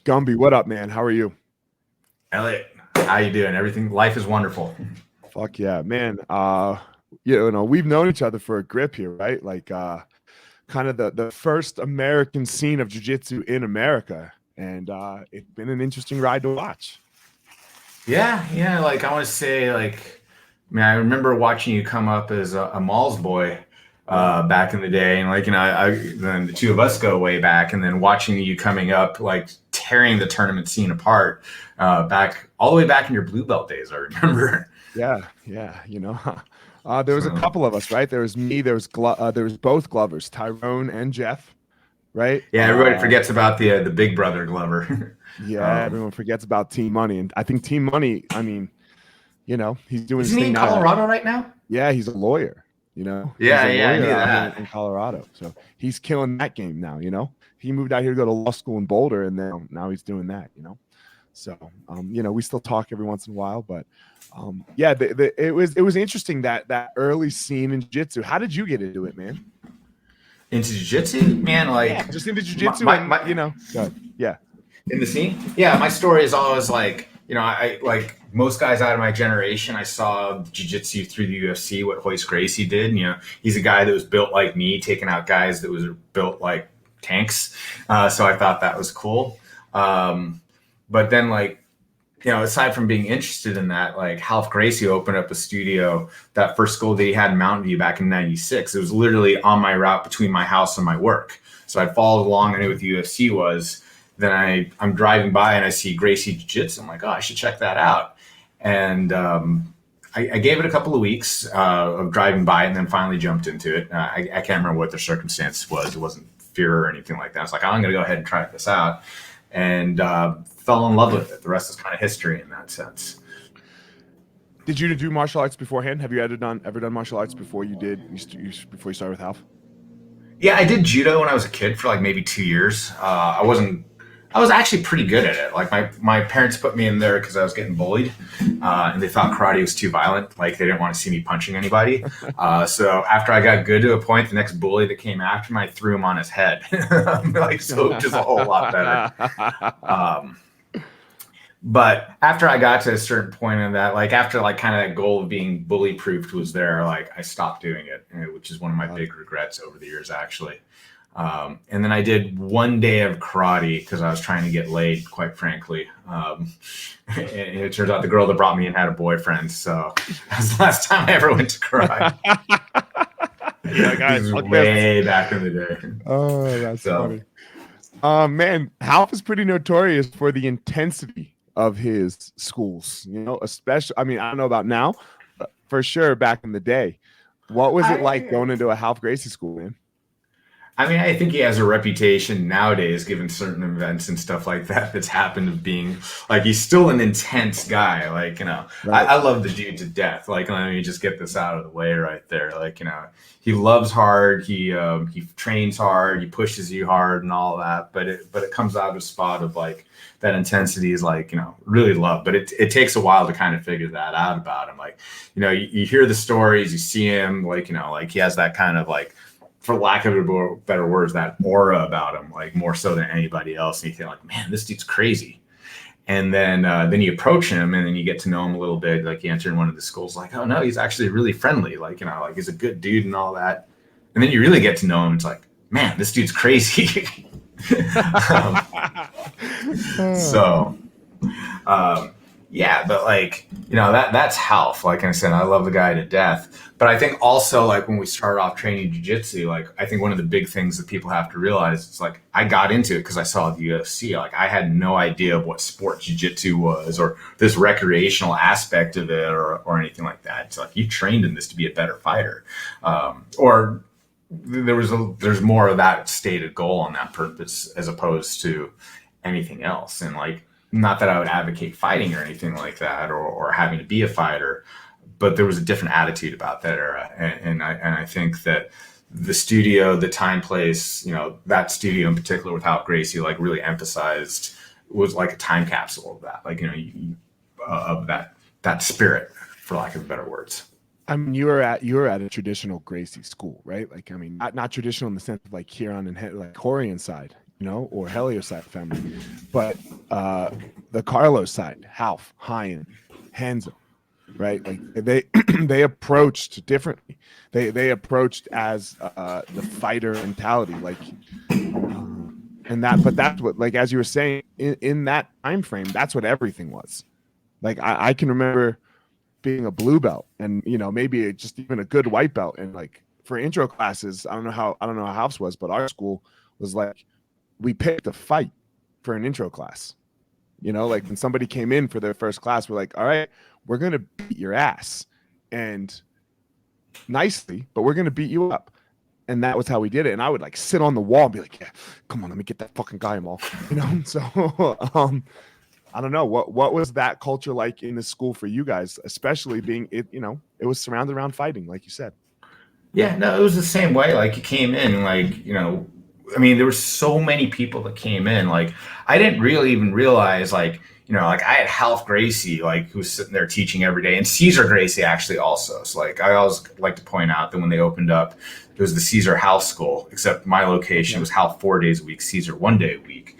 Gumby, what up, man? How are you? Elliot, how you doing? Everything, life is wonderful. Fuck yeah, man. We've known each other for a grip here, right? Like kind of the first American scene of jiu-jitsu in America. And it's been an interesting ride to watch. Yeah. Like I want to say, like, I remember watching you come up as a Malls boy back in the day, and like then the two of us go way back, and then watching you coming up, like tearing the tournament scene apart back all the way back in your blue belt days. I remember. Yeah. There was a couple of us, right? There was me. There was both Glovers, Tyrone and Jeff, right? Yeah, everybody forgets about the Big Brother Glover. Yeah, everyone forgets about Team Money, and I think Team Money. I mean, he's doing his Isn't he thing in now. Colorado right now? Yeah, he's a lawyer. Yeah, he's a lawyer I knew out that. here in Colorado. So he's killing that game now. He moved out here to go to law school in Boulder, and then now he's doing that. So we still talk every once in a while, but yeah, it was interesting that early scene in jiu-jitsu. How did you get into it, man? Into jiu-jitsu, man, like just into jiu-jitsu, good. Yeah. In the scene? Yeah, my story is always like, I like most guys out of my generation, I saw jiu-jitsu through the UFC, what Ralph Gracie did. He's a guy that was built like me, taking out guys that was built like tanks. So I thought that was cool. But then aside from being interested in that, like Ralph Gracie opened up a studio, that first school that he had in Mountain View back in '96. It was literally on my route between my house and my work. So I followed along. I knew what the UFC was. Then I'm driving by and I see Gracie Jiu-Jitsu. I'm like, oh, I should check that out. And I gave it a couple of weeks of driving by and then finally jumped into it. I can't remember what the circumstance was. It wasn't fear or anything like that. I was like, I'm going to go ahead and try this out. And fell in love with it. The rest is kind of history in that sense. Did you do martial arts beforehand? Have you ever done martial arts before you started with Half? Yeah, I did judo when I was a kid for like maybe 2 years. I was actually pretty good at it. Like my parents put me in there because I was getting bullied, and they thought karate was too violent. Like they didn't want to see me punching anybody. So after I got good to a point, the next bully that came after me, I threw him on his head. So just a whole lot better. But after I got to a certain point in that, like after like kind of that goal of being bully proofed was there, like I stopped doing it, which is one of my big regrets over the years, actually. And then I did 1 day of karate because I was trying to get laid, quite frankly. And it turns out the girl that brought me in had a boyfriend. So that was the last time I ever went to karate. Yeah, guys, way back in the day. Oh, that's funny. Man, Half is pretty notorious for the intensity of his schools, especially, I mean, I don't know about now, but for sure back in the day. What was it like going into a Ralph Gracie school, man? I mean, I think he has a reputation nowadays, given certain events and stuff like that that's happened, of being like, he's still an intense guy. Like, right. I love the dude to death. Like, let me just get this out of the way right there. Like, he loves hard. He trains hard. He pushes you hard and all that. But it comes out of a spot of like that intensity is like, really love. But it takes a while to kind of figure that out about him. Like, you hear the stories, you see him, like, like he has that kind of like, for lack of better words, that aura about him, like more so than anybody else. And you feel like, man, this dude's crazy. And then you approach him and then you get to know him a little bit. Like you enter in one of the schools, like, oh no, he's actually really friendly. Like, like he's a good dude and all that. And then you really get to know him. It's like, man, this dude's crazy. Yeah, but like, that's Half. Like I said, I love the guy to death. But I think also like when we started off training jiu-jitsu, like I think one of the big things that people have to realize is like I got into it because I saw the UFC. Like I had no idea of what sport jiu-jitsu was or this recreational aspect of it or anything like that. It's like you trained in this to be a better fighter. Or there's more of that stated goal on that purpose as opposed to anything else. And like, not that I would advocate fighting or anything like that or having to be a fighter, but there was a different attitude about that era. And I think that the studio, the time, place, that studio in particular with Ralph Gracie, like really emphasized, was like a time capsule of that, like, of that spirit, for lack of better words. I mean, you were at a traditional Gracie school, right? Like, I mean, not traditional in the sense of like Huron and like Horian side, or Hellier side family, but the Carlos side, Half, Hyan, Hanzo, right? Like they they approached differently. They approached as the fighter mentality, like, and that. But that's what, like, as you were saying, in that time frame, that's what everything was. Like I can remember being a blue belt, and maybe just even a good white belt, and like for intro classes, I don't know how Half's was, but our school was like, we picked a fight for an intro class. Like when somebody came in for their first class, we're like, all right, we're going to beat your ass, and nicely, but we're going to beat you up. And that was how we did it. And I would like sit on the wall and be like, yeah, come on, let me get that fucking guy all, So I don't know what was that culture like in the school for you guys, especially being it, it was surrounded around fighting, like you said. Yeah, no, it was the same way. Like you came in, like, I mean, there were so many people that came in. Like I didn't really even realize, like, like I had Ralph Gracie, like, who was sitting there teaching every day, and Caesar Gracie actually also. So like I always like to point out that when they opened up, it was the Caesar House School, except my location was Ralph 4 days a week, Caesar 1 day a week.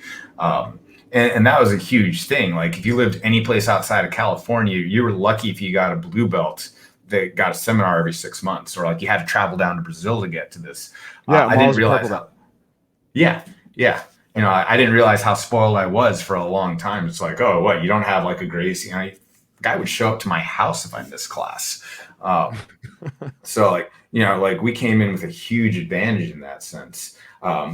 And that was a huge thing. Like if you lived any place outside of California, you were lucky if you got a blue belt that got a seminar every 6 months, or like you had to travel down to Brazil to get to this. I didn't realize how. Yeah. I didn't realize how spoiled I was for a long time. It's like, oh, what, you don't have like a Gracie? Guy would show up to my house if I missed class. So like, like we came in with a huge advantage in that sense.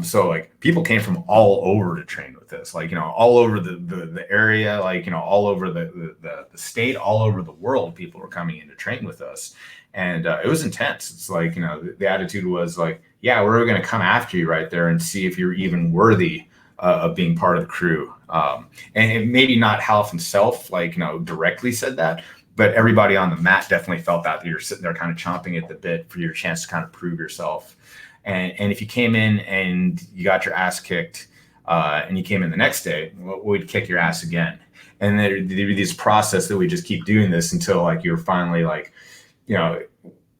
So like people came from all over to train with us, like, all over the area, like, all over the state, all over the world, people were coming in to train with us. And it was intense. It's like, the attitude was like, yeah, we're going to come after you right there and see if you're even worthy of being part of the crew. And maybe not Half himself, like, directly said that, but everybody on the mat definitely felt that you're sitting there kind of chomping at the bit for your chance to kind of prove yourself. And if you came in and you got your ass kicked, and you came in the next day, we'd kick your ass again. And there'd be this process that we just keep doing this until like you're finally like,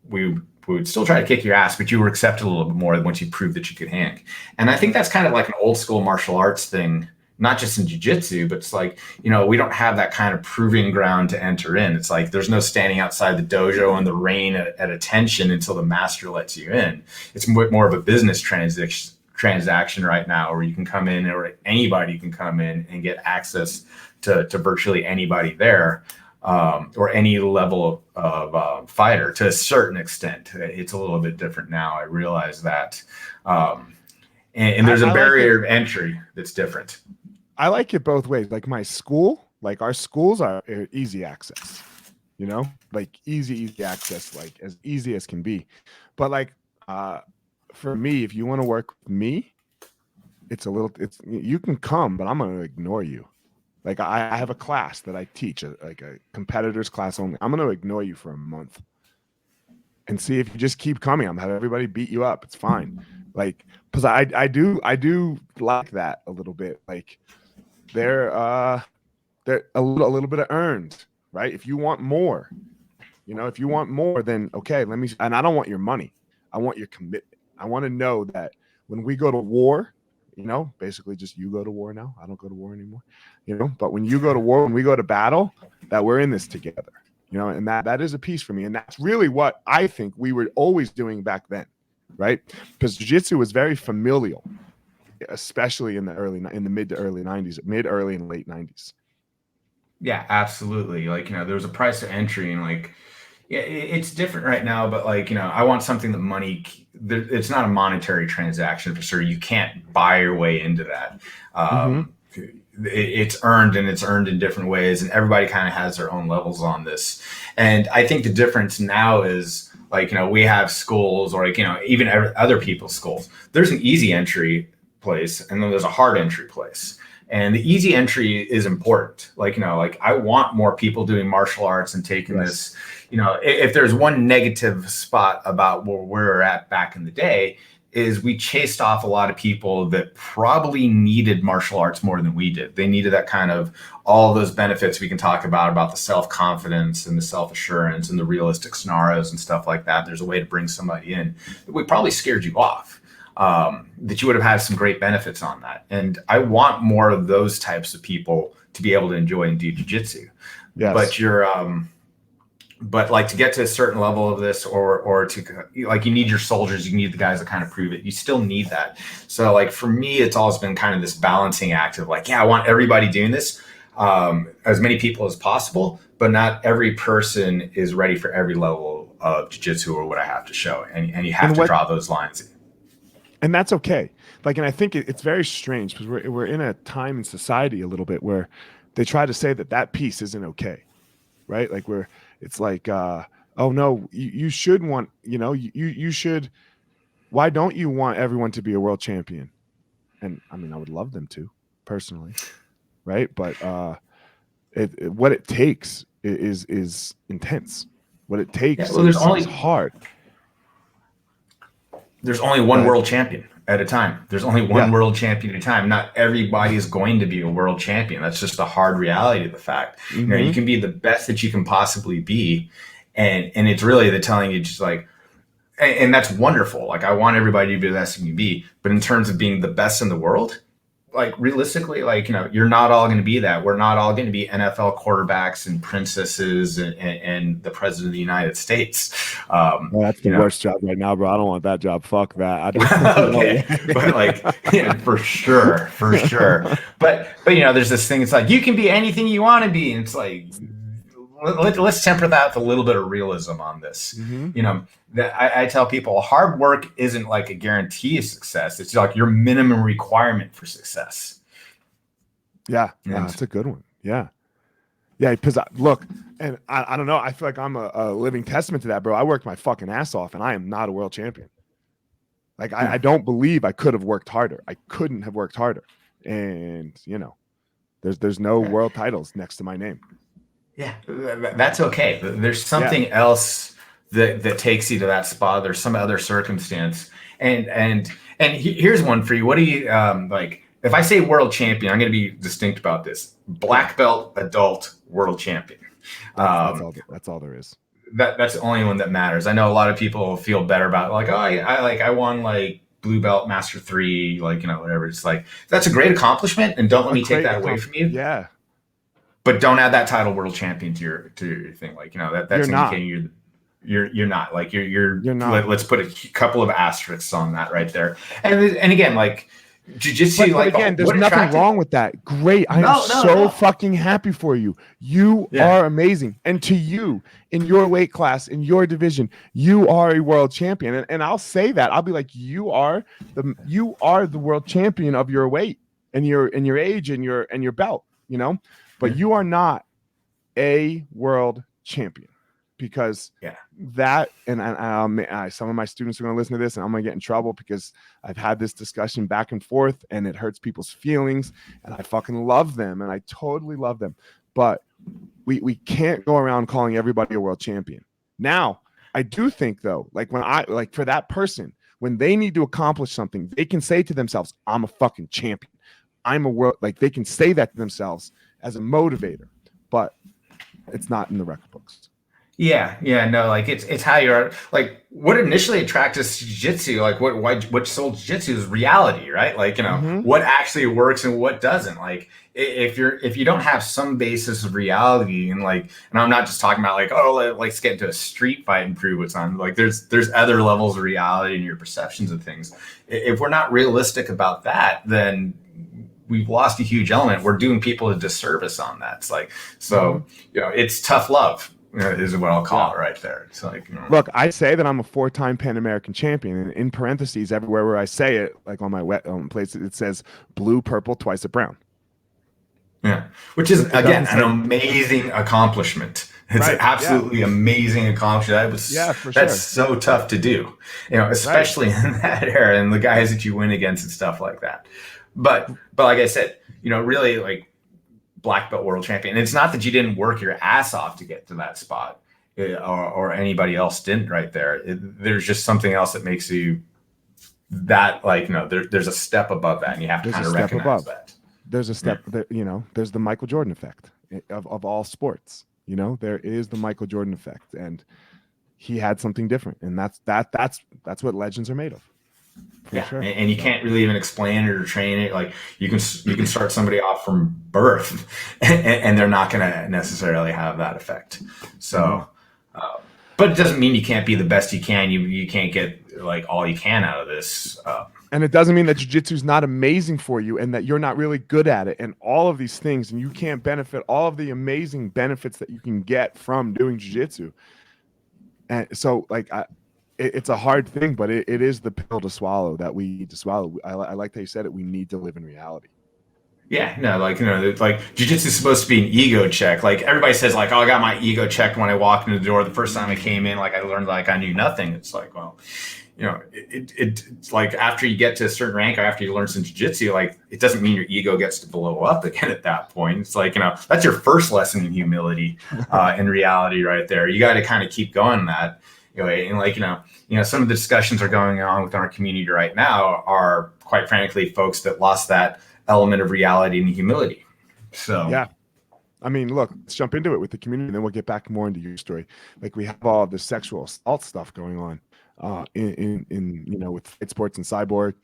we would still try to kick your ass, but you were accepted a little bit more once you proved that you could hang. And I think that's kind of like an old school martial arts thing, not just in jiu-jitsu, but it's like, we don't have that kind of proving ground to enter in. It's like there's no standing outside the dojo in the rain at attention until the master lets you in. It's more of a business transaction right now, where you can come in, or anybody can come in and get access to virtually anybody there. Or any level of fighter to a certain extent. It's a little bit different now. I realize that. And there's a barrier of entry that's different. I like it both ways. Like my school, like our schools are easy access, like easy access, like as easy as can be. But like, for me, if you want to work with me, you can come, but I'm going to ignore you. Like I have a class that I teach, like a competitors class only. I'm going to ignore you for a month and see if you just keep coming. I'm have everybody beat you up. It's fine. Like, because I do like that a little bit. Like they're a little bit of earned, right? If you want more, then okay, and I don't want your money. I want your commitment. I want to know that when we go to war, basically just you go to war now. I don't go to war anymore, but when you go to war, when we go to battle, that we're in this together, and that is a piece for me. And that's really what I think we were always doing back then, right? Because jiu-jitsu was very familial, especially in the mid to early 90s, early and late 90s. Yeah, absolutely. Like, there was a price of entry, and like, yeah, it's different right now, but like, I want something that money, it's not a monetary transaction for sure. You can't buy your way into that. It's earned, and it's earned in different ways, and everybody kind of has their own levels on this. And I think the difference now is like, we have schools, or like, even other people's schools, there's an easy entry place, and then there's a hard entry place. And the easy entry is important. Like, like I want more people doing martial arts and taking this, if there's one negative spot about where we're at back in the day, is we chased off a lot of people that probably needed martial arts more than we did. They needed that kind of, all those benefits we can talk about the self-confidence and the self-assurance and the realistic scenarios and stuff like that. There's a way to bring somebody in that we probably scared you off. that you would have had some great benefits on that. And I want more of those types of people to be able to enjoy and do jiu-jitsu. Yes. But like to get to a certain level of this, or to like, you need your soldiers, you need the guys that kind of prove it. You still need that. So like for me, it's always been kind of this balancing act of like, yeah, I want everybody doing this, as many people as possible, but not every person is ready for every level of jiu-jitsu or what I have to show. And you have to draw those lines. And that's okay. Like, and I think it's very strange because we're in a time in society a little bit where they try to say that piece isn't okay, right? Like it's like, oh no, you should want, you should. Why don't you want everyone to be a world champion? And I mean, I would love them to, personally, right? But what it takes is intense. What it takes is hard. There's only one world champion at a time. There's only one world champion at a time. Not everybody is going to be a world champion. That's just the hard reality of the fact. Mm-hmm. You can be the best that you can possibly be. And it's really the telling you just like, and that's wonderful. Like I want everybody to be the best you can be, but in terms of being the best in the world, like realistically, like, you're not all going to be that. We're not all going to be NFL quarterbacks and princesses and the president of the United States. Well, that's the worst job right now, bro. I don't want that job. Fuck that. Okay. But like, yeah, for sure. But there's this thing. It's like, you can be anything you want to be. And it's like, let's temper that with a little bit of realism on this. Mm-hmm. That I tell people, hard work isn't like a guarantee of success. It's like your minimum requirement for success. Yeah, that's a good one. Yeah, because look, and I don't know. I feel like I'm a living testament to that, bro. I worked my fucking ass off, and I am not a world champion. Like I don't believe I could have worked harder. I couldn't have worked harder, and there's no world titles next to my name. Yeah, that's okay. There's something else that takes you to that spot. There's some other circumstance. And here's one for you. What do you like? If I say world champion, I'm going to be distinct about this. Black belt adult world champion. That's all there is. That's the only one that matters. I know a lot of people feel better about it, like, oh, I won like blue belt master 3, like, whatever. It's like, that's a great accomplishment, and don't let me take that away from you. Yeah. But don't add that title world champion to your thing. Like, that's indicating you're not. Like you're not. Let's put a couple of asterisks on that right there. And again, like jiu-jitsu, but again, there's nothing wrong with that. Great. I am so fucking happy for you. You are amazing. And to you, in your weight class, in your division, you are a world champion. And I'll say that. I'll be like, you are the world champion of your weight and your age and your belt, but you are not a world champion. Because that, and some of my students are going to listen to this, and I'm going to get in trouble because I've had this discussion back and forth, and it hurts people's feelings, and I fucking love them, and I totally love them. But we can't go around calling everybody a world champion. Now, I do think though, like for that person, when they need to accomplish something, they can say to themselves, "I'm a fucking champion. I'm a world." Like they can say that to themselves as a motivator, but it's not in the record books. Yeah, no, like it's how you're like. What initially attracts us to jiu-jitsu, like what sold jiu-jitsu is reality, right? Like what actually works and what doesn't. Like if you don't have some basis of reality, and I'm not just talking about like, oh, let's get into a street fight and prove what's on. Like there's other levels of reality in your perceptions of things. If we're not realistic about that, then we've lost a huge element. We're doing people a disservice on that. It's like, so it's tough love. Is what I'll call it right there. It's like, look, I say that I'm a 4-time Pan American champion, and in parentheses, everywhere where I say it, like on my place, it says blue, purple, twice a brown. Yeah, which is again an amazing accomplishment. It's an absolutely amazing accomplishment. That's so tough to do, especially in that era and the guys that you win against and stuff like that. But like I said, really like. Black belt world champion. And it's not that you didn't work your ass off to get to that spot, or anybody else didn't right there. There's just something else that makes you that, like, there's a step above that, and you have to kind of recognize that. There's a step that, there's the Michael Jordan effect of all sports. There is the Michael Jordan effect, and he had something different. And that's what legends are made of. For Yeah, sure. and you can't really even explain it or train it. Like you can start somebody off from birth, and they're not going to necessarily have that effect. So, but it doesn't mean you can't be the best you can. You can't get like all you can out of this. And it doesn't mean that jiu-jitsu is not amazing for you and that you're not really good at it and all of these things, and you can't benefit all of the amazing benefits that you can get from doing jiu-jitsu. And so like it's a hard thing, but it is the pill to swallow that we need to swallow. I like how you said it. We need to live in reality. Yeah, no, like, like jiu-jitsu is supposed to be an ego check. Like everybody says, like, oh, I got my ego checked when I walked into the door the first time I came in. Like I learned like I knew nothing. It's like, well, it's like after you get to a certain rank or after you learn some jiu-jitsu, like it doesn't mean your ego gets to blow up again at that point. It's like, that's your first lesson in humility, in reality right there. You got to kind of keep going that. And like, some of the discussions are going on within our community right now are quite frankly folks that lost that element of reality and humility. So yeah, I mean, look, let's jump into it with the community, and then we'll get back more into your story. Like we have all the sexual assault stuff going on in with Fight Sports and Cyborg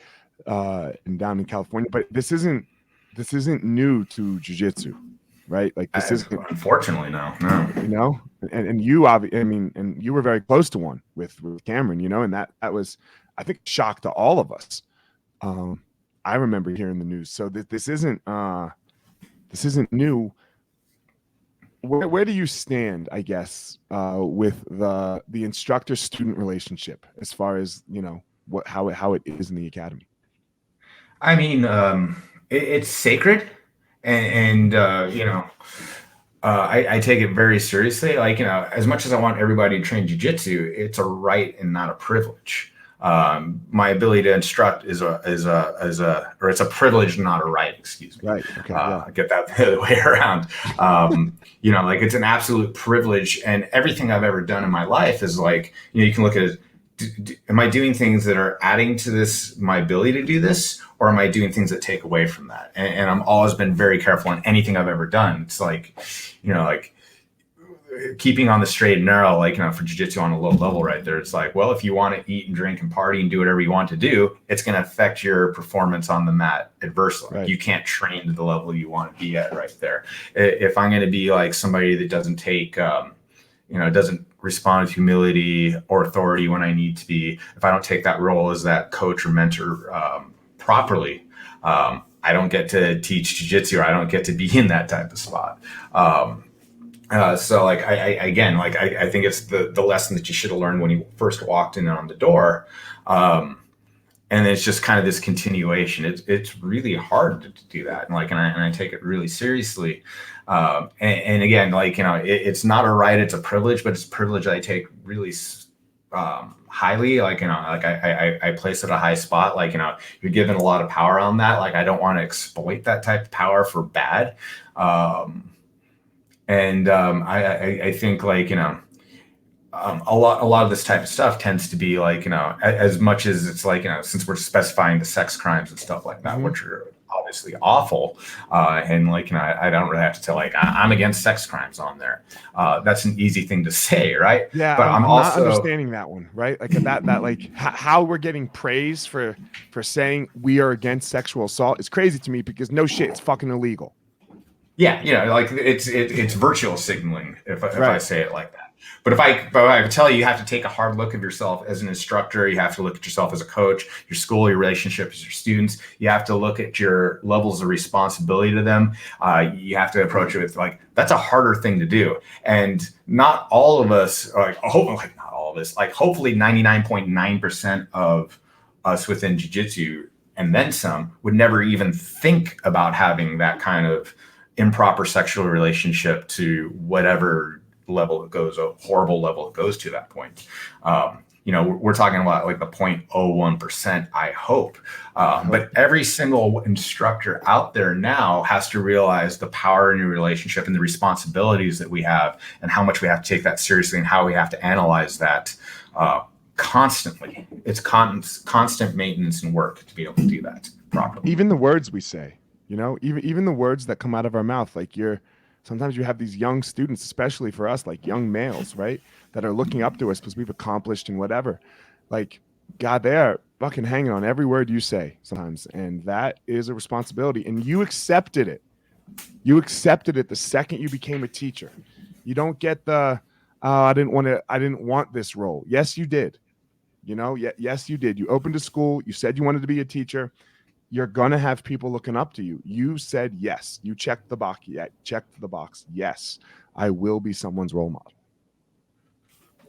and down in California, but this isn't new to jiu-jitsu, right? Like this is unfortunately no. And you obviously, I mean, and you were very close to one with Cameron, and that was, I think, a shock to all of us. I remember hearing the news. So this isn't new. Where do you stand, I guess, with the instructor-student relationship as far as how it is in the academy? I mean, it's sacred, and I take it very seriously. Like as much as I want everybody to train jiu-jitsu, it's a right and not a privilege. My ability to instruct is it's a privilege, not a right. Excuse me. Right. Okay. Yeah. Get that the other way around. Like it's an absolute privilege, and everything I've ever done in my life is like, you can look at it. Am I doing things that are adding to this, my ability to do this, or am I doing things that take away from that? And I'm always been very careful in anything I've ever done. It's like, like keeping on the straight and narrow, like, for jiu-jitsu on a low level right there. It's like, well, if you want to eat and drink and party and do whatever you want to do, it's going to affect your performance on the mat adversely. Right. You can't train to the level you want to be at right there. If I'm going to be like somebody that doesn't take, doesn't respond with humility or authority when I need to be, if I don't take that role as that coach or mentor properly, I don't get to teach jiu-jitsu, or I don't get to be in that type of spot. So like, I think it's the lesson that you should have learned when you first walked in on the door. And it's just kind of this continuation. It's really hard to do that. And I take it really seriously. And again, it's not a right, it's a privilege, but it's a privilege I take really highly. I place it at a high spot. You're given a lot of power on that. I don't want to exploit that type of power for bad. I think a lot of this type of stuff tends to be as much as it's since we're specifying the sex crimes and stuff like that, mm-hmm. which are obviously awful. And I don't really have to tell I'm against sex crimes on there. That's an easy thing to say, right? Yeah, but I'm also not understanding that one, right? How we're getting praise for saying we are against sexual assault is crazy to me, because no shit, it's fucking illegal. Yeah, it's virtual signaling if I say it like that. But if I tell you have to take a hard look at yourself as an instructor, you have to look at yourself as a coach, your school, your relationships with your students. You have to look at your levels of responsibility to them. You have to approach it with that's a harder thing to do. And not all of us, not all of us, hopefully 99.9% of us within jiu-jitsu and then some would never even think about having that kind of improper sexual relationship to whatever level it goes, a horrible level it goes to that point. We're talking about the 0.01%, I hope. But every single instructor out there now has to realize the power in your relationship and the responsibilities that we have, and how much we have to take that seriously, and how we have to analyze that constantly. It's constant maintenance and work to be able to do that properly. Even the words we say, even the words that come out of our mouth, sometimes you have these young students, especially for us, young males, right, that are looking up to us because we've accomplished and whatever. God, fucking hanging on every word you say sometimes, and that is a responsibility. And you accepted it. You accepted it the second you became a teacher. You don't get the I didn't want this role. Yes, you did. You know, yes, you did. You opened a school. You said you wanted to be a teacher. You're gonna have people looking up to you. You said yes. You checked the box. Yeah, checked the box. Yes, I will be someone's role model.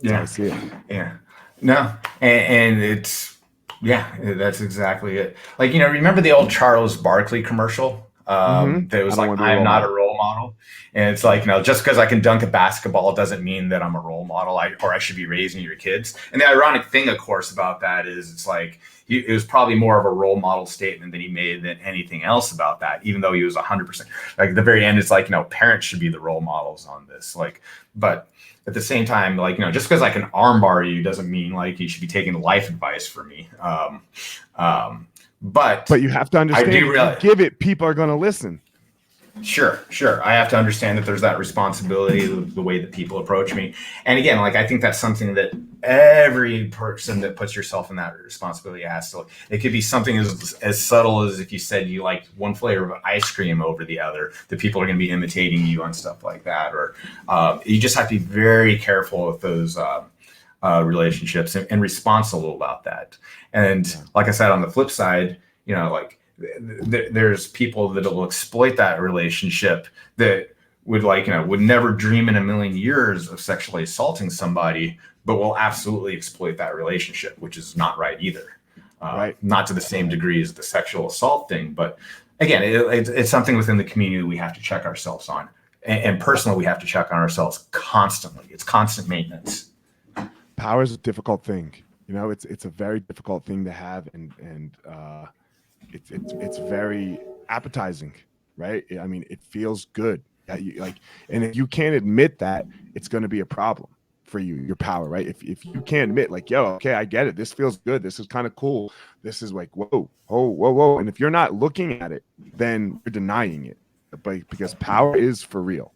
That's how I see it. Yeah. No. And it's, yeah, that's exactly it. Like, remember the old Charles Barkley commercial? That was like, I'm not a role model. And it's like, just because I can dunk a basketball doesn't mean that I'm a role model, or I should be raising your kids. And the ironic thing, of course, about that is it's like, it was probably more of a role model statement that he made than anything else about that, even though he was 100%. Like at the very end, it's like, parents should be the role models on this. Like, but at the same time, like, just because I can armbar you doesn't mean like you should be taking life advice from me. But you have to understand, if you give it, people are going to listen. Sure. I have to understand that there's that responsibility, the way that people approach me. And again, like, I think that's something that every person that puts yourself in that responsibility has to. It could be something as subtle as if you said you like one flavor of ice cream over the other, that people are going to be imitating you on stuff like that. Or you just have to be very careful with those relationships and responsible about that. And like I said, on the flip side, like, there's people that will exploit that relationship that would would never dream in a million years of sexually assaulting somebody, but will absolutely exploit that relationship, which is not right either. Right. Not to the same degree as the sexual assault thing, but again, it's something within the community we have to check ourselves on. And personally, we have to check on ourselves constantly. It's constant maintenance. Power is a difficult thing. It's a very difficult thing to have, and it's very appetizing, right? I mean, it feels good that you like, and if you can't admit that, it's going to be a problem for you, your power, right? If you can't admit, like, yo, okay, I get it, this feels good, this is kind of cool, this is like, whoa, and if you're not looking at it, then you're denying it, but because power is for real.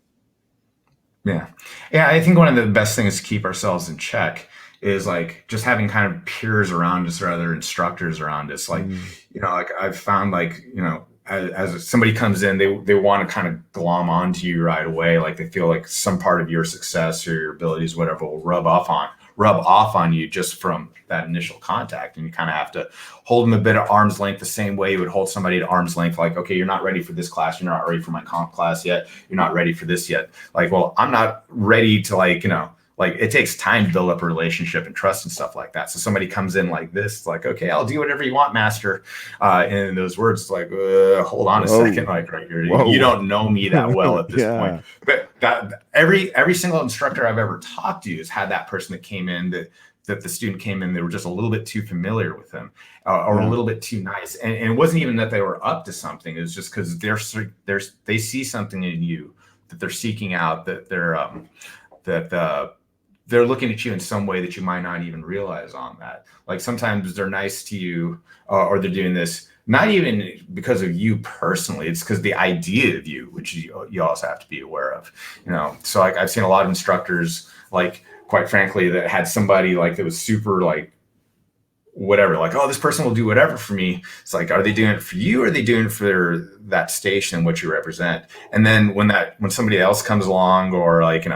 Yeah, I think one of the best things to keep ourselves in check is like just having kind of peers around us or other instructors around us. Like, like I've found, like, as somebody comes in, they want to kind of glom onto you right away. Like they feel like some part of your success or your abilities, whatever, will rub off on you just from that initial contact. And you kind of have to hold them a bit at arm's length, the same way you would hold somebody at arm's length. Like, okay, you're not ready for this class. You're not ready for my comp class yet. You're not ready for this yet. Like, well, I'm not ready to, like, like it takes time to build up a relationship and trust and stuff like that. So somebody comes in like this, it's like, okay, I'll do whatever you want, master. And those words, like, hold on a second, like, right here, you don't know me that well at this point. But that every single instructor I've ever talked to has had that person that came in that the student came in, they were just a little bit too familiar with them, or a little bit too nice. And it wasn't even that they were up to something. It was just because they see something in you that they're seeking out, that they're looking at you in some way that you might not even realize on that. Like sometimes they're nice to you, or they're doing this not even because of you personally. It's because the idea of you, which you also have to be aware of. So like I've seen a lot of instructors, like, quite frankly, that had somebody like that was super like whatever, like, oh, this person will do whatever for me. It's like, are they doing it for you, or are they doing it for that station, what you represent? And then when somebody else comes along, or like,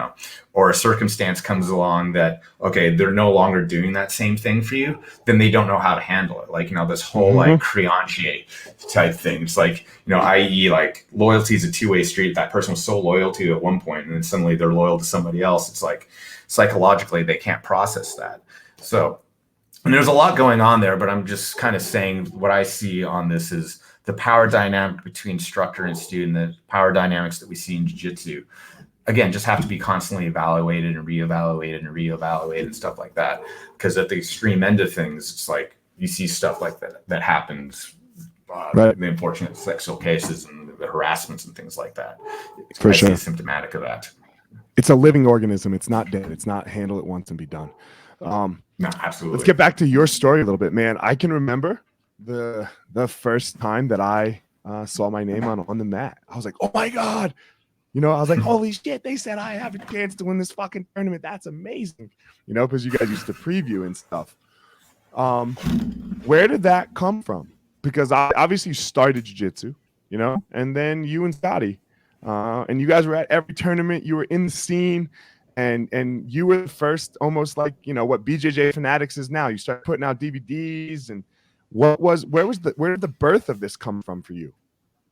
or a circumstance comes along that, okay, they're no longer doing that same thing for you, then they don't know how to handle it. Like, this whole like créancier type thing. It's like, i.e. like loyalty is a two-way street. That person was so loyal to you at one point, and then suddenly they're loyal to somebody else. It's like psychologically they can't process that. So, and there's a lot going on there, but I'm just kind of saying what I see on this is the power dynamic between instructor and student, the power dynamics that we see in jiu-jitsu, again, just have to be constantly evaluated and reevaluated and stuff like that. Because at the extreme end of things, it's like you see stuff like that happens, the unfortunate sexual cases and the harassments and things like that. For sure. Symptomatic of that. It's a living organism. It's not dead. It's not handle it once and be done. No, absolutely. Let's get back to your story a little bit, man. I can remember the first time that I saw my name on the mat. I was like, oh my God. I was like, holy shit, they said I have a chance to win this fucking tournament. That's amazing. Because you guys used to preview and stuff. where did that come from? Because obviously you started jiu-jitsu, you know, and then you and Scotty, and you guys were at every tournament. You were in the scene, and you were the first, almost like, you know, what BJJ Fanatics is now. You started putting out DVDs, and where did the birth of this come from for you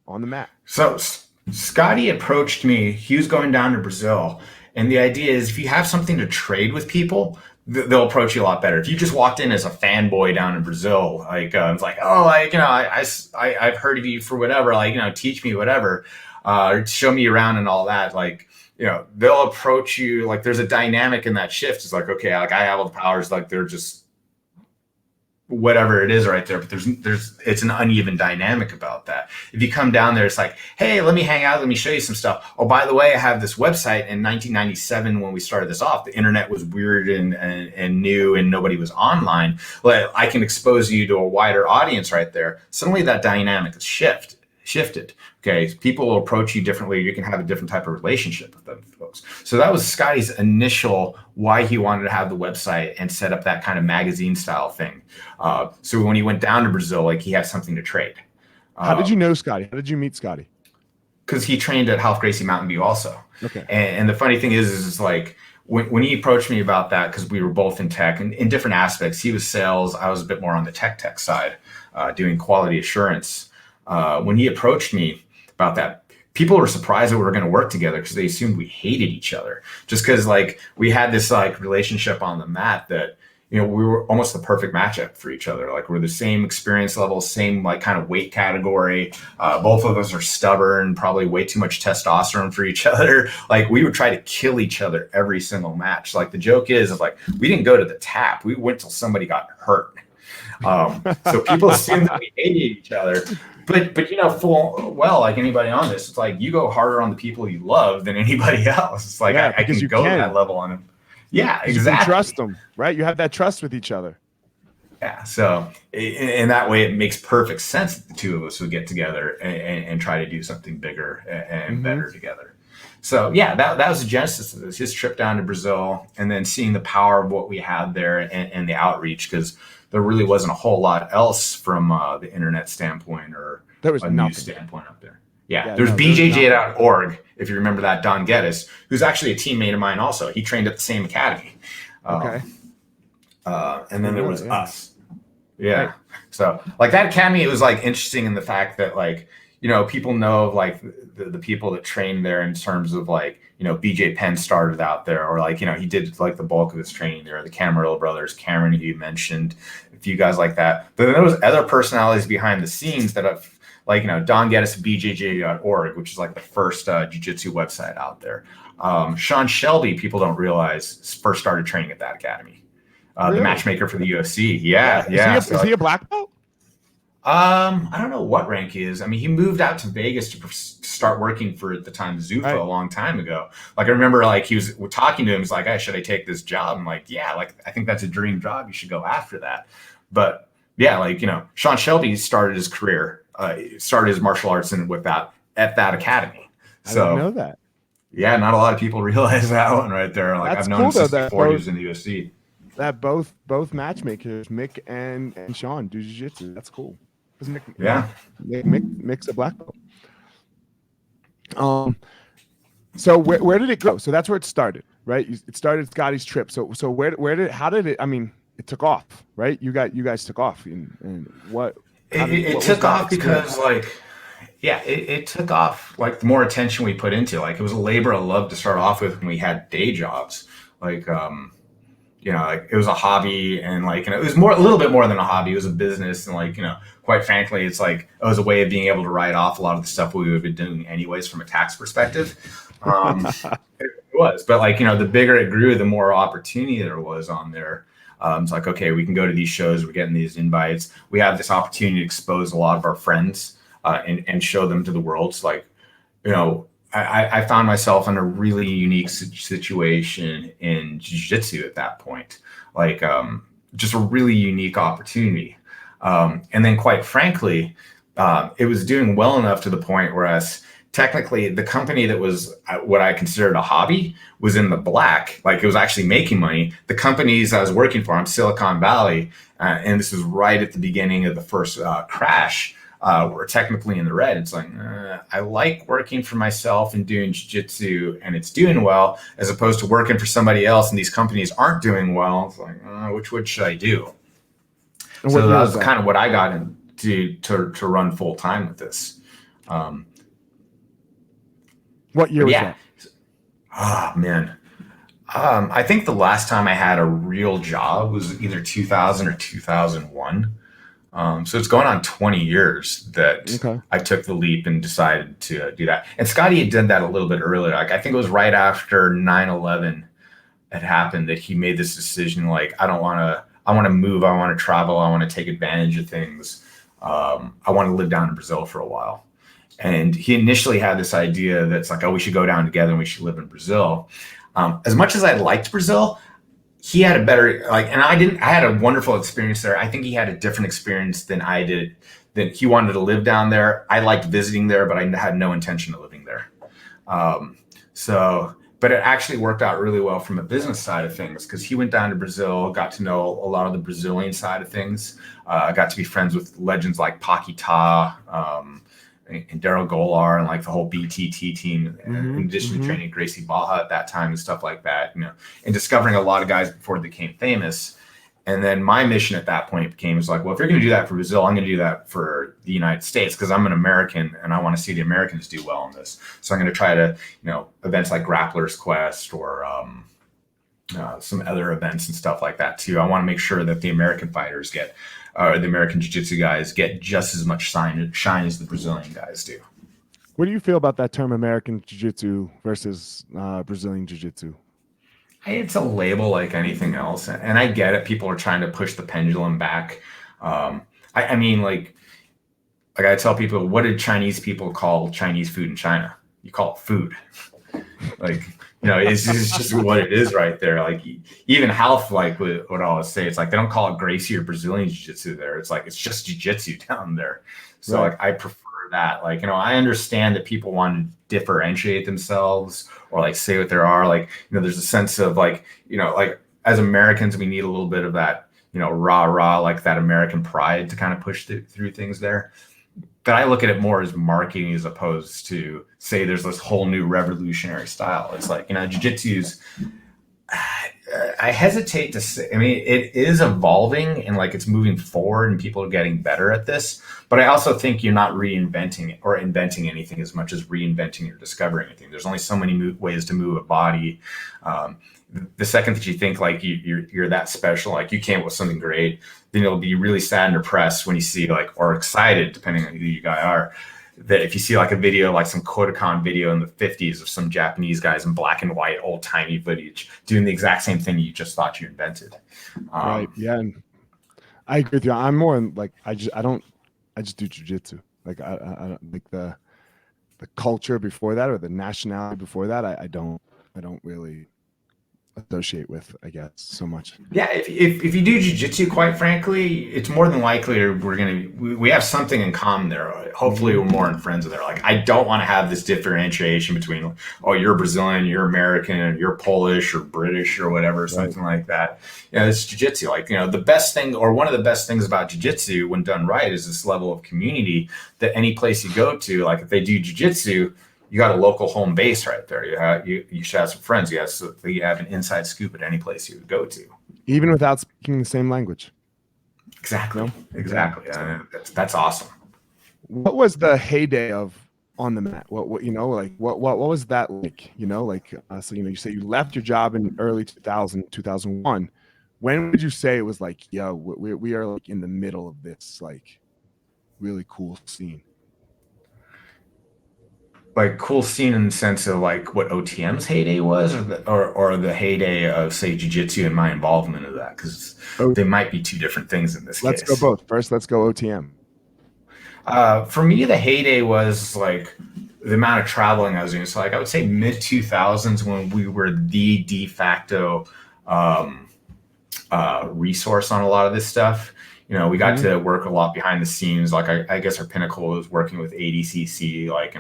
on the mat? So Scotty approached me. He was going down to Brazil, and the idea is if you have something to trade with people, they'll approach you a lot better. If you just walked in as a fanboy down in Brazil, like it's like, oh, like, you know, I've heard of you for whatever, like, you know, teach me whatever, show me around and all that, like, you know, they'll approach you like there's a dynamic in that shift. It's like, okay, like I have all the powers, like they're just whatever it is right there, but it's an uneven dynamic about that. If you come down there, it's like, hey, let me hang out, let me show you some stuff. Oh, by the way, I have this website. In 1997, when we started this off, the internet was weird and new and nobody was online. Well, I can expose you to a wider audience right there. Suddenly that dynamic has shifted. Okay, people will approach you differently. You can have a different type of relationship with them folks. So that was Scotty's initial why he wanted to have the website and set up that kind of magazine style thing. So when he went down to Brazil, like he had something to trade. How did you know Scotty? How did you meet Scotty? Because he trained at Ralph Gracie Mountain View also. Okay. And the funny thing is like when he approached me about that, because we were both in tech and in different aspects, he was sales, I was a bit more on the tech side, doing quality assurance. When he approached me about that, people were surprised that we were going to work together because they assumed we hated each other, just because like we had this like relationship on the mat that, you know, we were almost the perfect matchup for each other. Like we're the same experience level, same like kind of weight category. Both of us are stubborn, probably way too much testosterone for each other. Like we would try to kill each other every single match. Like the joke is like, we didn't go to the tap. We went till somebody got hurt. So people assume that we hated each other. But you know, full well, like anybody on this, it's like you go harder on the people you love than anybody else. It's like I can go to that level on them. Yeah, exactly. You can trust them, right? You have that trust with each other. Yeah. So in that way, it makes perfect sense that the two of us would get together and try to do something bigger and better together. So yeah, that was the genesis of this. His trip down to Brazil, and then seeing the power of what we had there and the outreach, because there really wasn't a whole lot else from the internet standpoint or there was a nothing. news standpoint up there. Yeah, there's BJJ.org, if you remember that, Don Geddes, who's actually a teammate of mine also. He trained at the same academy. Okay. And then there was us. Yeah. Right. So like that academy, it was like interesting in the fact that like, you know, people know of like the people that trained there in terms of like, you know, BJ Penn started out there, or like, you know, he did like the bulk of his training there, the Camarillo brothers, Cameron, who you mentioned, a few guys like that. But then there was other personalities behind the scenes that have, like, you know, Don Geddes, BJJ.org, which is like the first jiu-jitsu website out there. Sean Shelby, people don't realize, first started training at that academy. Really? The matchmaker for the UFC. Yeah. Is he a black belt? I don't know what rank he is. I mean, he moved out to Vegas to start working for, at the time, Zuffa a long time ago. Like, I remember, like, he was talking to him. He's like, hey, should I take this job? I'm like, yeah, like, I think that's a dream job. You should go after that. But, yeah, like, you know, Sean Shelby started his career, started his martial arts at that academy. So, I didn't know that. Yeah, not a lot of people realize that one right there. Like, I've known him since before he was in the UFC. That both matchmakers, Mick and Sean, do jiu-jitsu. That's cool. Mick's a black belt. So where did it go? So that's where it started, right? It started Scotty's trip. So how did it? I mean, it took off, right? You guys took off, and what? It took off because like, yeah, it took off like the more attention we put into. Like, it was a labor of love to start off with when we had day jobs. Like, you know, like it was a hobby, and like, you know, it was a little bit more than a hobby. It was a business, and like, you know, quite frankly, it's like it was a way of being able to write off a lot of the stuff we would have been doing anyways from a tax perspective. It was, but like, you know, the bigger it grew, the more opportunity there was on there. It's like, okay, we can go to these shows. We're getting these invites. We have this opportunity to expose a lot of our friends and show them to the world. So like, you know, I found myself in a really unique situation in jiu-jitsu at that point, like just a really unique opportunity. And then quite frankly, it was doing well enough to the point where us technically the company that was what I considered a hobby was in the black. Like it was actually making money. The companies I was working for, I'm Silicon Valley, and this was right at the beginning of the first crash. Were technically in the red. It's like, I like working for myself and doing jiu-jitsu and it's doing well, as opposed to working for somebody else and these companies aren't doing well. It's like, which should I do? And so that was kind of what I got into to run full time with this. What year was that? Oh, man. I think the last time I had a real job was either 2000 or 2001. So it's going on 20 years that I took the leap and decided to do that. And Scotty had done that a little bit earlier. Like I think it was right after 9/11 had happened that he made this decision. Like, I want to move. I want to travel. I want to take advantage of things. I want to live down in Brazil for a while. And he initially had this idea that's like, oh, we should go down together and we should live in Brazil. As much as I liked Brazil, he had a better, like, and I had a wonderful experience there. I think he had a different experience than I did, that he wanted to live down there. I liked visiting there, but I had no intention of living there. But it actually worked out really well from a business side of things, because he went down to Brazil, got to know a lot of the Brazilian side of things. I got to be friends with legends like Paquetá, and Daryl Golar and like the whole BTT team, in addition to training Gracie Baja at that time and stuff like that, and discovering a lot of guys before they became famous. And then my mission at that point became, was like, well, if you're going to do that for Brazil, I'm going to do that for the United States, because I'm an American and I want to see the Americans do well in this. So I'm going to try to, events like Grappler's Quest or some other events and stuff like that too. I want to make sure that the American fighters the American Jiu-Jitsu guys get just as much shine as the Brazilian guys do. What do you feel about that term, American Jiu-Jitsu versus Brazilian Jiu-Jitsu? It's a label like anything else. And I get it. People are trying to push the pendulum back. I mean, like I tell people, what did Chinese people call Chinese food in China? You call it food. Like, it's just what it is right there. Like even Ralph, like would always say, it's like, they don't call it Gracie or Brazilian Jiu-Jitsu there. It's like, it's just Jiu-Jitsu down there. So like, I prefer that. Like, I understand that people want to differentiate themselves or like say what there are. Like, there's a sense of like, like as Americans, we need a little bit of that, rah, like that American pride to kind of push through things there. But I look at it more as marketing as opposed to say there's this whole new revolutionary style. It's like, jiu-jitsu's, I hesitate to say, I mean, it is evolving and like it's moving forward and people are getting better at this. But I also think you're not reinventing it or inventing anything as much as reinventing or discovering anything. There's only so many ways to move a body. The second that you think like you're that special, like you came up with something great, then you'll be really sad and depressed when you see like, or excited, depending on who you guys are, that if you see like a video, like some Kodokan video in the 50s of some Japanese guys in black and white, old timey footage doing the exact same thing you just thought you invented. Right. Yeah. And I agree with you. I'm more like, I just do jiu-jitsu. Like I don't like the culture before that or the nationality before that. I don't really associate with, I guess, so much. Yeah, if you do jiu-jitsu, quite frankly, it's more than likely we have something in common there. Hopefully we're more in friends with there. Like, I don't want to have this differentiation between, oh, you're Brazilian, you're American, you're Polish or British or whatever, something like that. It's jiu-jitsu. Like, the best thing, or one of the best things about jiu-jitsu when done right, is this level of community that any place you go to, like if they do jiu-jitsu, you got a local home base right there. You should have some friends. You have an inside scoop at any place you would go to, even without speaking the same language. Exactly. That's awesome. What was the heyday of on the mat? What was that like? So you say you left your job in early 2001. When would you say it was like, yeah, we are like in the middle of this like really cool scene? Like cool scene in the sense of like what OTM's heyday was, or the heyday of say jiu-jitsu and my involvement of that, because they might be two different things in this case. Let's go both. First, let's go OTM. For me, the heyday was like the amount of traveling I was doing. So like I would say mid 2000s when we were the de facto resource on a lot of this stuff. We got to work a lot behind the scenes. Like I guess our pinnacle was working with ADCC, like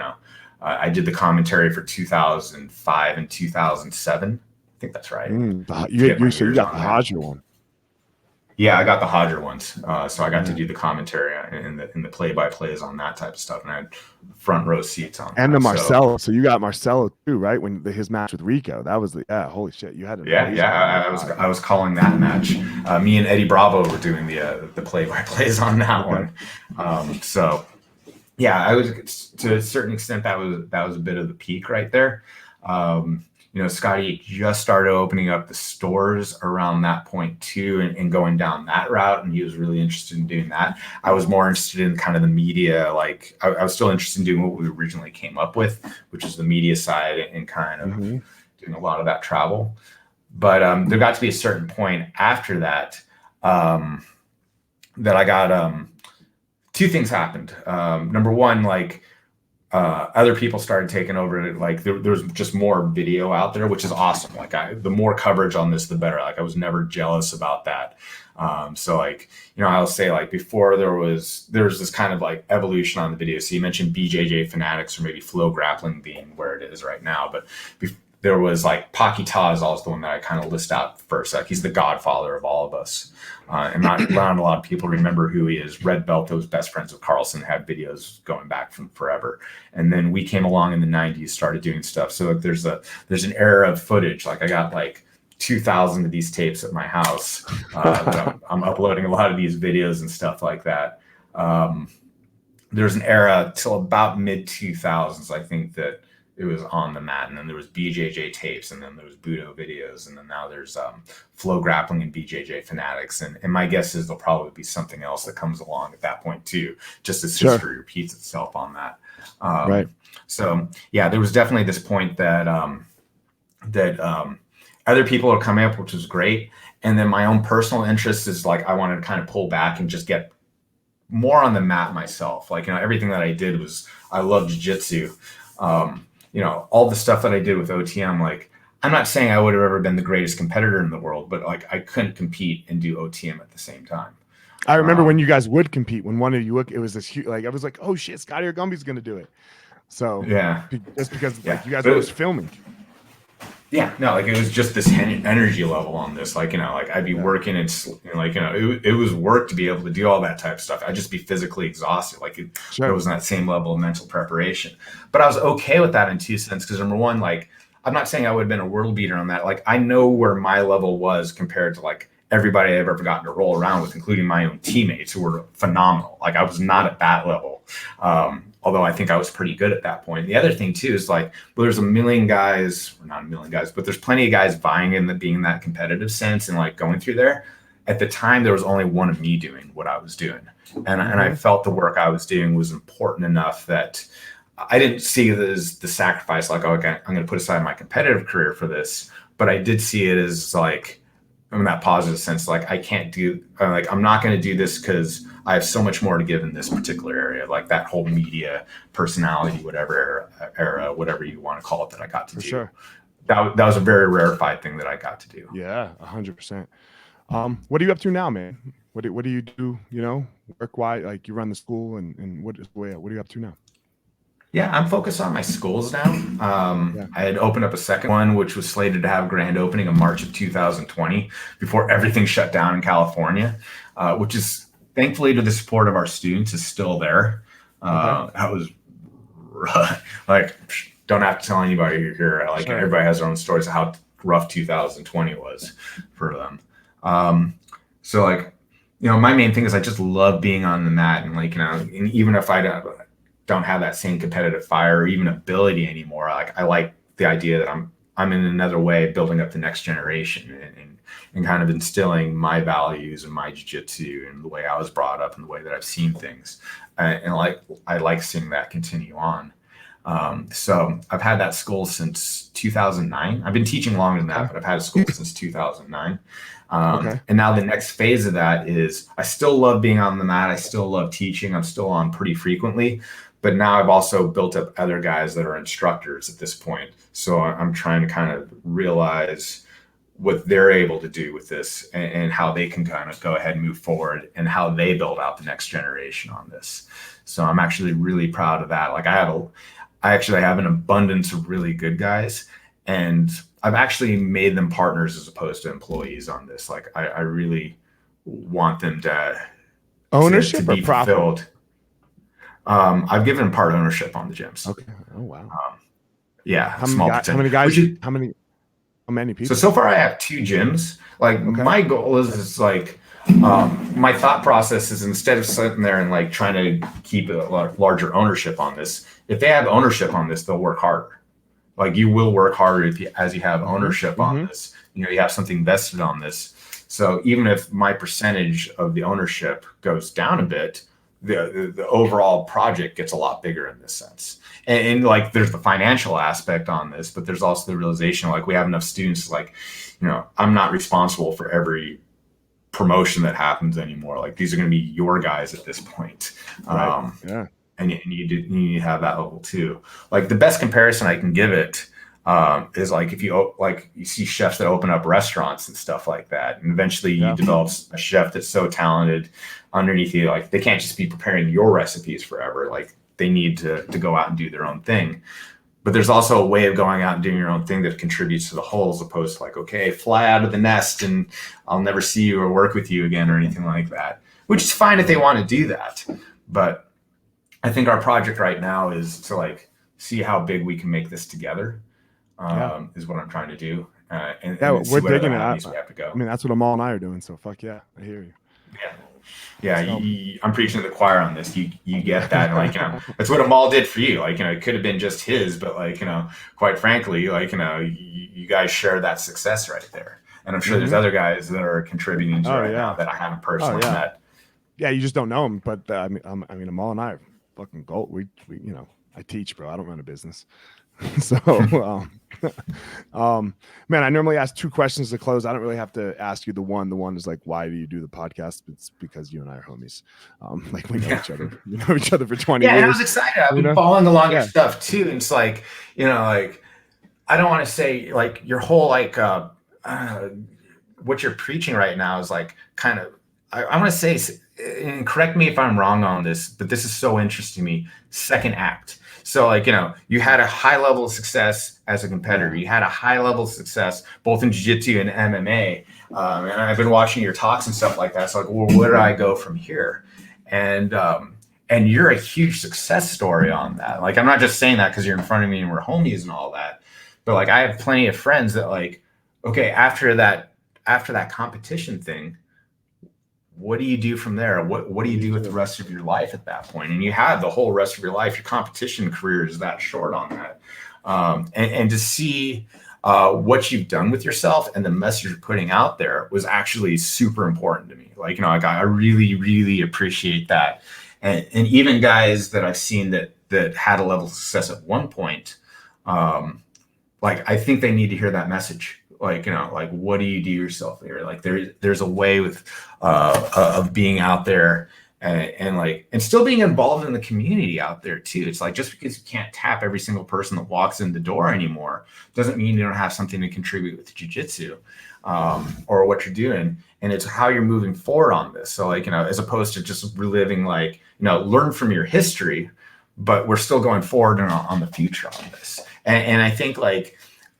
I did the commentary for 2005 and 2007. I think that's right. You got the Hodger one. Yeah, I got the Hodger ones, so I got to do the commentary and the play-by-plays on that type of stuff, and I had front row seats on. And the Marcelo, so you got Marcelo too, right? When his match with Rico, that was holy shit, you had it. I was calling that match. Me and Eddie Bravo were doing the play-by-plays on that one. So yeah, I was, to a certain extent, that was a bit of the peak right there. Scotty just started opening up the stores around that point too, and going down that route. And he was really interested in doing that. I was more interested in kind of the media. Like I was still interested in doing what we originally came up with, which is the media side and kind of doing a lot of that travel. But there got to be a certain point after that, that I got, two things happened. Number one, like, other people started taking over it. Like there was just more video out there, which is awesome. Like the more coverage on this, the better. Like I was never jealous about that. So like, I'll say like before there was this kind of like evolution on the video. So you mentioned BJJ Fanatics or maybe Flow Grappling being where it is right now. But there was like Paquita is always the one that I kind of list out first. Like he's the godfather of all of us. And not a lot of people remember who he is. Red Belt, that was best friends with Carlson, had videos going back from forever. And then we came along in the 90s, started doing stuff. So like, there's an era of footage. Like I got like 2,000 of these tapes at my house. I'm uploading a lot of these videos and stuff like that. There's an era till about mid 2000s, I think, that it was on the mat, and then there was BJJ tapes, and then there was Budo videos, and then now there's Flow Grappling and BJJ Fanatics, and my guess is there'll probably be something else that comes along at that point too, just as history repeats itself on that. Right. So yeah, there was definitely this point that other people are coming up, which was great, and then my own personal interest is like I wanted to kind of pull back and just get more on the mat myself. Like everything that I did was I love jiu-jitsu. All the stuff that I did with OTM, like, I'm not saying I would have ever been the greatest competitor in the world, but like I couldn't compete and do OTM at the same time. I remember when you guys would compete, when one of you it was this huge, like I was like, oh shit, Scotty or Gumby's going to do it. So yeah, just because like you guys were just filming. Yeah, no, like it was just this energy level on this, like, like I'd be working and like, it was work to be able to do all that type of stuff. I'd just be physically exhausted. Like it wasn't that same level of mental preparation, but I was okay with that in two cents. Cause number one, like, I'm not saying I would have been a world beater on that. Like I know where my level was compared to like everybody I've ever gotten to roll around with, including my own teammates who were phenomenal. Like I was not at that level. Although I think I was pretty good at that point. The other thing too is like, well, there's a million guys, or not a million guys, but there's plenty of guys vying in being that competitive sense and like going through there. At the time, there was only one of me doing what I was doing. And I felt the work I was doing was important enough that I didn't see it as the sacrifice, like, okay, I'm going to put aside my competitive career for this. But I did see it as like, in that positive sense, like I can't do, like, I'm not going to do this because I have so much more to give in this particular area, like that whole media personality, whatever era, whatever you want to call it, that I got to do. Sure. That was a very rarefied thing that I got to do. Yeah, 100%. What are you up to now, man? What do you do, work-wise? Like you run the school and what are you up to now? Yeah, I'm focused on my schools now. I had opened up a second one, which was slated to have grand opening in March of 2020 before everything shut down in California, which is thankfully to the support of our students is still there. That was like, don't have to tell anybody here. Like everybody has their own stories of how rough 2020 was for them. So like, my main thing is I just love being on the mat and like, and even if I don't have that same competitive fire or even ability anymore. Like I like the idea that I'm in another way building up the next generation and kind of instilling my values and my jiu-jitsu and the way I was brought up and the way that I've seen things. And like, I like seeing that continue on. So I've had that school since 2009. I've been teaching longer than that, but I've had a school since 2009. And now the next phase of that is I still love being on the mat. I still love teaching. I'm still on pretty frequently. But now I've also built up other guys that are instructors at this point. So I'm trying to kind of realize what they're able to do with this and how they can kind of go ahead and move forward and how they build out the next generation on this. So I'm actually really proud of that. Like I I actually have an abundance of really good guys, and I've actually made them partners as opposed to employees on this. Like I really want them to Ownership or be profit? fulfilled. I've given them part ownership on the gyms. Okay. Oh wow. Yeah, How many small guys? How percentage. many Which guys? is How many people? so far I have 2 gyms. Like Okay. my goal is like my thought process is instead of sitting there and like trying to keep a larger ownership on this, if they have ownership on this, they'll work harder. Like you will work harder as you have ownership on this. You know, you have something vested on this. So even if my percentage of the ownership goes down a bit, the overall project gets a lot bigger in this sense. And like there's the financial aspect on this, but there's also the realization like we have enough students like, you know, I'm not responsible for every promotion that happens anymore. Like these are going to be your guys at this point. Right. Yeah. And you need to have that level too. Like the best comparison I can give it is like if you see chefs that open up restaurants and stuff like that, and eventually you develop a chef that's so talented underneath you, like they can't just be preparing your recipes forever. Like they need to go out and do their own thing. But there's also a way of going out and doing your own thing that contributes to the whole, as opposed to like, okay, fly out of the nest and I'll never see you or work with you again or anything like that, which is fine if they want to do that. But I think our project right now is to like see how big we can make this together. Is what I'm trying to do. And we're digging it. We have to go. I mean, that's what Amal and I are doing. So fuck yeah, I hear you. Yeah. I'm preaching to the choir on this. You get that, and like, you know, that's what Amal did for you. Like, you know, it could have been just his, but like, you know, quite frankly, like, you know, you guys share that success right there. And I'm sure there's other guys that are contributing to now that I haven't personally met. Yeah, you just don't know them, but I mean, Amal and I are fucking gold. We you know, I teach, bro. I don't run a business. So, man, I normally ask 2 questions to close. I don't really have to ask you the one. The one is like, why do you do the podcast? It's because you and I are homies. Like we know each other. You know each other for 20 years. Yeah, and I was excited. I've been following along your stuff too. And it's like, you know, like I don't want to say like your whole like what you're preaching right now is like kind of I want to say, and correct me if I'm wrong on this, but this is so interesting to me. Second act. So like, you know, you had a high level of success as a competitor. You had a high level of success both in jiu-jitsu and MMA. And I've been watching your talks and stuff like that. So like, well, where do I go from here? And you're a huge success story on that. Like, I'm not just saying that because you're in front of me and we're homies and all that, but like, I have plenty of friends that like, okay, after that competition thing, what do you do from there? What do you do with the rest of your life at that point? And you have the whole rest of your life. Your competition career is that short on that. And to see what you've done with yourself and the message you're putting out there was actually super important to me. Like, you know, I really, really appreciate that. And even guys that I've seen that had a level of success at one point, like, I think they need to hear that message. Like, you know, like, what do you do yourself there? Like there's a way with of being out there and still being involved in the community out there too. It's like, just because you can't tap every single person that walks in the door anymore doesn't mean you don't have something to contribute with jiu-jitsu or what you're doing. And it's how you're moving forward on this. So like, you know, as opposed to just reliving, like, you know, learn from your history, but we're still going forward on the future on this. And I think, like,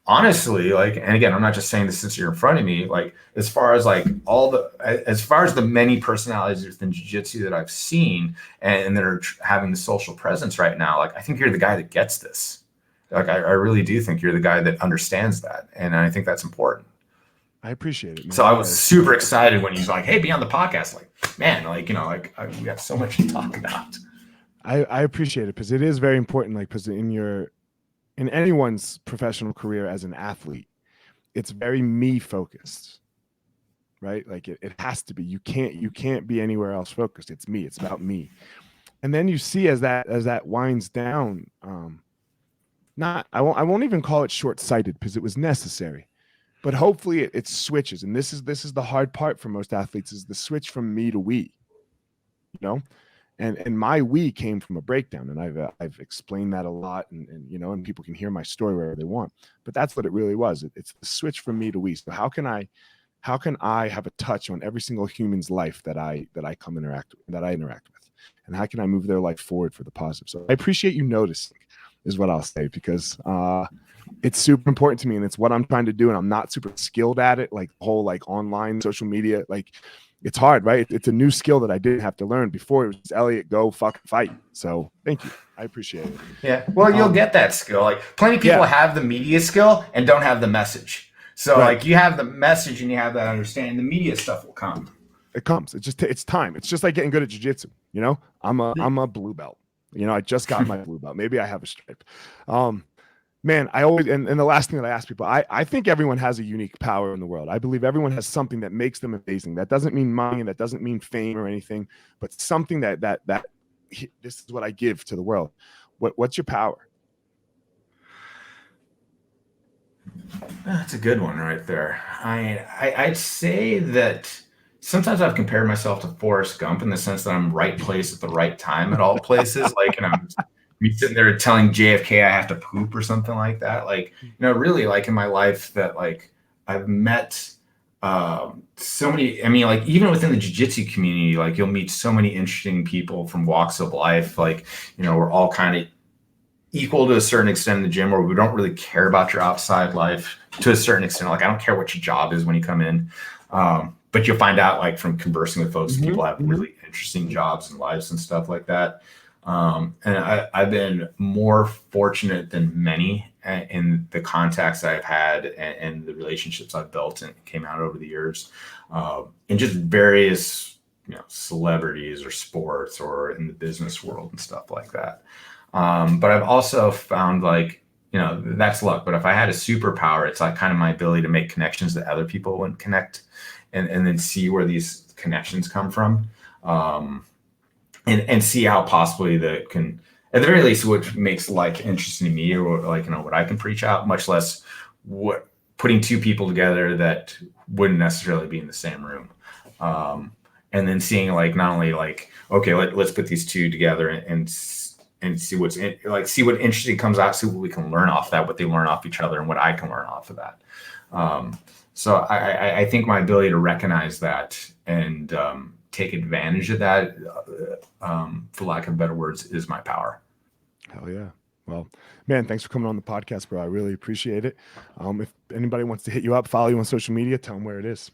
honestly, like, and again, I'm not just saying this since you're in front of me, like, as far as the many personalities within jiu-jitsu that I've seen and that are having the social presence right now, like, I think you're the guy that gets this. Like, I really do think you're the guy that understands that. And I think that's important. I appreciate it, man. So I was super excited when he's like, hey, be on the podcast. Like, man, like, you know, like, we have so much to talk about. I appreciate it because it is very important. Like, because in anyone's professional career as an athlete, it's very me focused, right? Like it has to be. You can't be anywhere else focused. It's me. It's about me. And then you see as that winds down, I won't even call it short-sighted because it was necessary, but hopefully it switches. And this is the hard part for most athletes, is the switch from me to we, you know. And my we came from a breakdown, and I've explained that a lot, and you know, and people can hear my story wherever they want. But that's what it really was. It's the switch from me to we. So how can I have a touch on every single human's life that I interact with, and how can I move their life forward for the positive? So I appreciate you noticing. is what I'll say, because it's super important to me, and it's what I'm trying to do, and I'm not super skilled at it, like the whole like online social media. Like, it's hard, right? It's a new skill that I didn't have to learn before. It was just, Elliot, go fucking fight. So thank you, I appreciate it. Yeah, well, you'll get that skill. Like, plenty of people have the media skill and don't have the message. So like, you have the message and you have that understanding, the media stuff will come. It comes. It's time. It's just like getting good at jiu-jitsu. You know, I'm a blue belt. You know, I just got my blue belt. Maybe I have a stripe. Man, I always, and the last thing that I ask people, I think everyone has a unique power in the world. I believe everyone has something that makes them amazing. That doesn't mean money, and that doesn't mean fame or anything, but something that this is what I give to the world. What's your power? That's a good one right there. I'd say that sometimes I've compared myself to Forrest Gump in the sense that I'm right place at the right time at all places. Like, and I'm me sitting there telling JFK I have to poop or something like that. Like, you know, really, like in my life that like I've met so many, I mean, like even within the jiu-jitsu community, like you'll meet so many interesting people from walks of life. Like, you know, we're all kind of equal to a certain extent in the gym, where we don't really care about your outside life to a certain extent. Like, I don't care what your job is when you come in. But you'll find out, like, from conversing with folks, people have really interesting jobs and lives and stuff like that. And I've been more fortunate than many in the contacts I've had and the relationships I've built and came out over the years, in just various, you know, celebrities or sports or in the business world and stuff like that. But I've also found, like, you know, that's luck. But if I had a superpower, it's like kind of my ability to make connections that other people wouldn't connect, and then see where these connections come from, and see how possibly that can, at the very least, what makes life interesting to me, or like, you know, what I can preach out, much less what putting two people together that wouldn't necessarily be in the same room. And then seeing, like, not only like, okay, let's put these two together and see what's like, see what interesting comes out, see what we can learn off that, what they learn off each other, and what I can learn off of that. So I think my ability to recognize that and take advantage of that, for lack of better words, is my power. Hell yeah. Well, man, thanks for coming on the podcast, bro. I really appreciate it. If anybody wants to hit you up, follow you on social media, tell them where it is.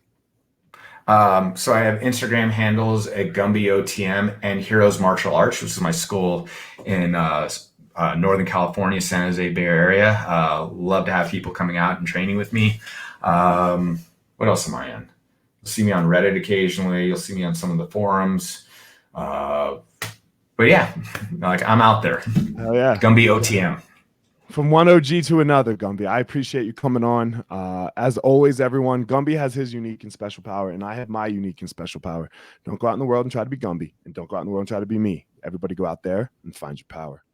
So I have Instagram handles at Gumby OTM and Heroes Martial Arts, which is my school in Northern California, San Jose Bay Area. Love to have people coming out and training with me. What else am I on? You'll see me on Reddit occasionally. You'll see me on some of the forums. But yeah, like, I'm out there. Oh yeah, Gumby OTM. From one OG to another, Gumby. I appreciate you coming on. As always, everyone, Gumby has his unique and special power, and I have my unique and special power. Don't go out in the world and try to be Gumby, and don't go out in the world and try to be me. Everybody go out there and find your power.